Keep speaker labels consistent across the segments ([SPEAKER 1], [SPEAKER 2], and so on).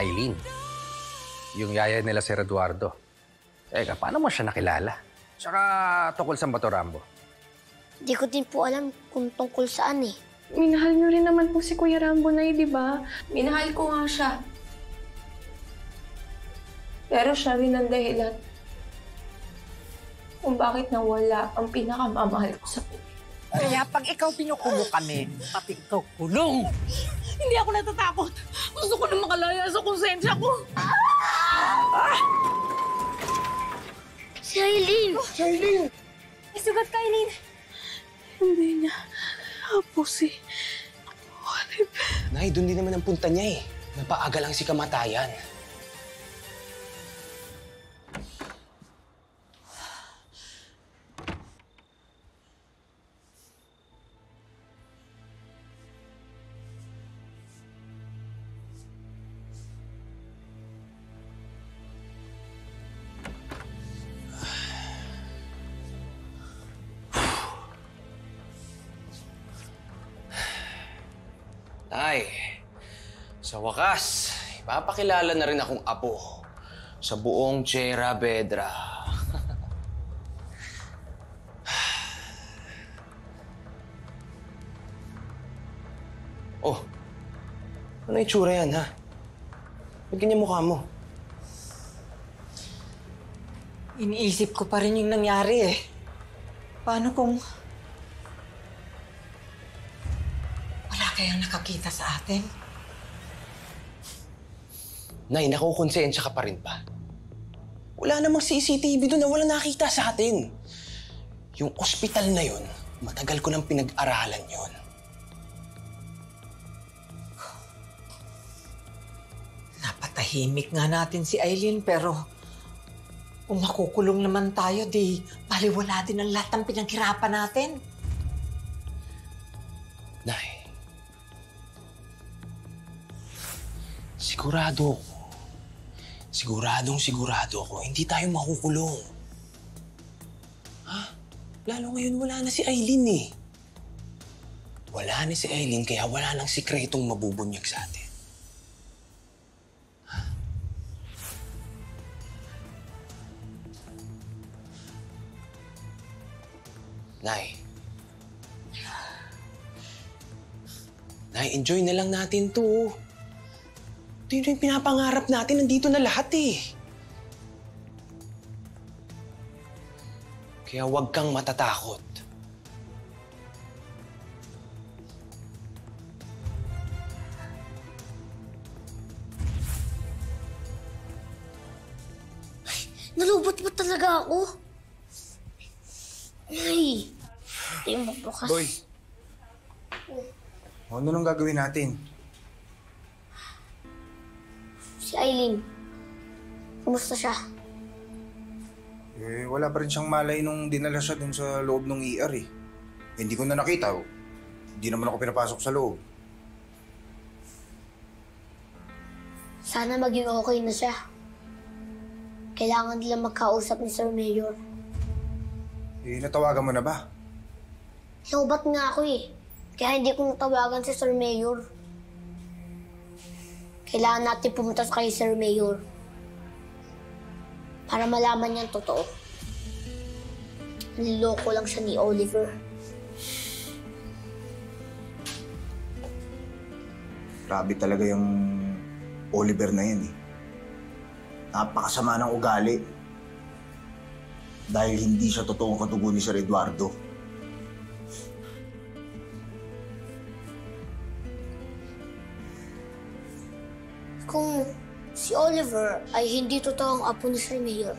[SPEAKER 1] Aileen. Yung yaya nila si Eduardo. Eka, paano mo siya nakilala? Tsaka tungkol sa Bato Rambo.
[SPEAKER 2] Di ko din po alam kung tungkol saan eh.
[SPEAKER 3] Minahal niyo rin naman po si Kuya Rambo, Nay, di ba? Minahal ko nga siya. Pero siya rin ang dahilan kung bakit nawala ang pinakamamahal ko sa buhay.
[SPEAKER 4] Kaya pag ikaw pinukulo kami, pati ikaw kulong.
[SPEAKER 3] Hindi ako natatakot. Gusto ko na makalaya sa konsensya ko.
[SPEAKER 2] Si Aileen!
[SPEAKER 4] Si Aileen!
[SPEAKER 3] May sugat ka, Aileen. Hindi niya. Apo si Olive.
[SPEAKER 5] Nay, doon din naman ang punta niya eh. Napaaga lang si kamatayan. Nay, sa wakas, ipapakilala na rin akong apo sa buong Tierra Vedra. Oh, ano itsura yan, ha? Ba't ganyan mukha mo?
[SPEAKER 4] Iniisip ko pa rin yung nangyari eh. Paano kung wala kayang nakakita sa atin?
[SPEAKER 5] Nay, nakukonsensya ka pa rin ba? Wala namang CCTV doon na wala nakita sa atin. Yung ospital na yun, matagal ko nang pinag-aralan yun.
[SPEAKER 4] Napatahimik nga natin si Aileen pero kung makukulong naman tayo, di baliwala din ang lahat ng pinaghirapan natin.
[SPEAKER 5] Nay, sigurado ako, hindi tayo makukulong. Ha? Lalo ngayon wala na si Aileen eh. Wala na si Aileen kaya wala nang sikretong mabubunyag sa atin. Nay, enjoy na lang natin to. Ito yung pinapangarap natin, nandito na lahat eh. Kaya huwag kang matatakot.
[SPEAKER 2] Nalubot mo talaga ako. Ay, hindi mo bukas.
[SPEAKER 6] Boy, ano nang gagawin natin?
[SPEAKER 2] Si Aileen, kumusta siya?
[SPEAKER 6] Eh, wala pa rin siyang malay nung dinala siya dun sa loob ng ER eh. Hindi ko na nakita. Hindi naman ako pinapasok sa loob.
[SPEAKER 2] Sana maging okay na siya. Kailangan nila magkausap ni Sir Mayor.
[SPEAKER 6] Eh, natawagan mo na ba?
[SPEAKER 2] Lobat nga ako eh. Kaya hindi ko natawagan si Sir Mayor. Kailangan natin pumunta kay Sir Mayor. Para malaman niya ang totoo. Niloko lang siya ni Oliver.
[SPEAKER 6] Grabe talaga yung Oliver na yan eh. Napakasama ng ugali. Dahil hindi siya totoong katugo ni Sir Eduardo.
[SPEAKER 2] Kung si Oliver ay hindi totoong apo ni Sir Mayor,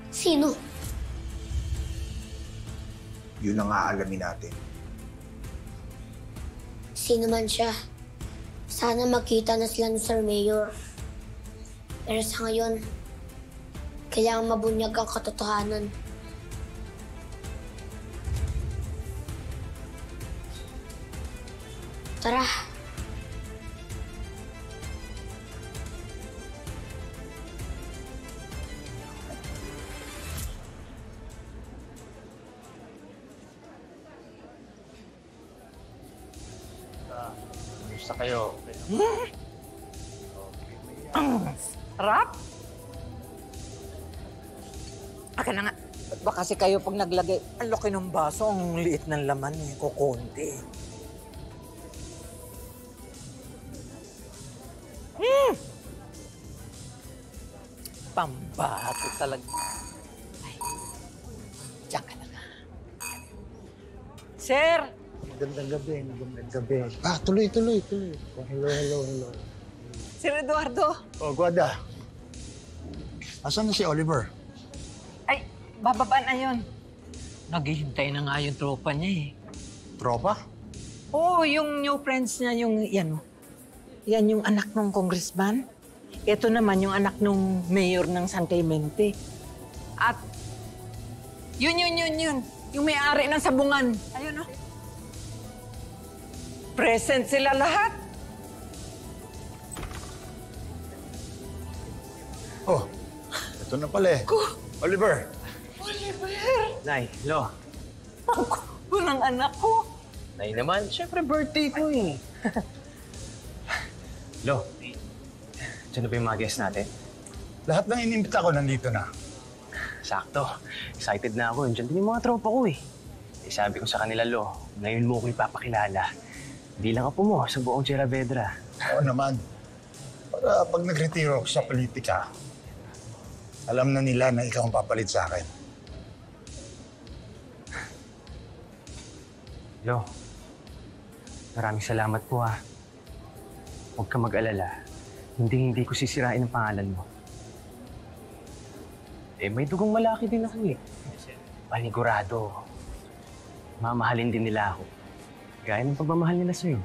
[SPEAKER 2] sino?
[SPEAKER 6] Yun ang aalamin natin.
[SPEAKER 2] Sino man siya, sana makita na sila ni Sir Mayor. Pero sa ngayon, kailangan mabunyag ang katotohanan. Tara.
[SPEAKER 1] Gusto kayo. Okay.
[SPEAKER 4] Rap? Aka na nga. Ba't ba kasi kayo pag naglagay, ang laki ng baso, ang liit ng laman eh, kukunti. Pambato talaga. Ay, diyan ka na nga. Sir!
[SPEAKER 7] Magandang gabi. Tuloy. Hello.
[SPEAKER 4] Sir Eduardo!
[SPEAKER 7] Oh, Guada. Asan na si Oliver?
[SPEAKER 4] Ay, bababa na yun. Naghihintay na nga yung tropa niya eh.
[SPEAKER 7] Tropa?
[SPEAKER 4] Oo, yung new friends niya, yung yan. Yan yung anak ng congressman. Ito naman yung anak ng mayor ng San Clemente. At yun. Yung may-ari ng sabungan. Ayun o. Present sila lahat.
[SPEAKER 7] Oh, ito na pala eh. Oliver!
[SPEAKER 5] Nay, Lo.
[SPEAKER 4] Ako ng anak ko.
[SPEAKER 5] Nay naman, syempre birthday ko eh. Lo, dyan na ba yung mga guests natin?
[SPEAKER 7] Lahat ng inimbita ko nandito na.
[SPEAKER 5] Sakto. Excited na ako. Diyan din yung mga tropa ko eh. Sabi ko sa kanila, Lo, ngayon mo ko ipapakilala. Hindi lang ako mo sa buong Sierra Vedra.
[SPEAKER 7] Oo naman. Para pag nagretiro ako sa politika, alam na nila na ikaw ang papalit sa akin.
[SPEAKER 5] Lo, maraming salamat po ha. Huwag ka mag-alala. Hindi ko sisirain ang pangalan mo. May dugong malaki din ako eh. Panigurado. Mamahalin din nila ako. Gaya ng pagmamahal nila sa'yo.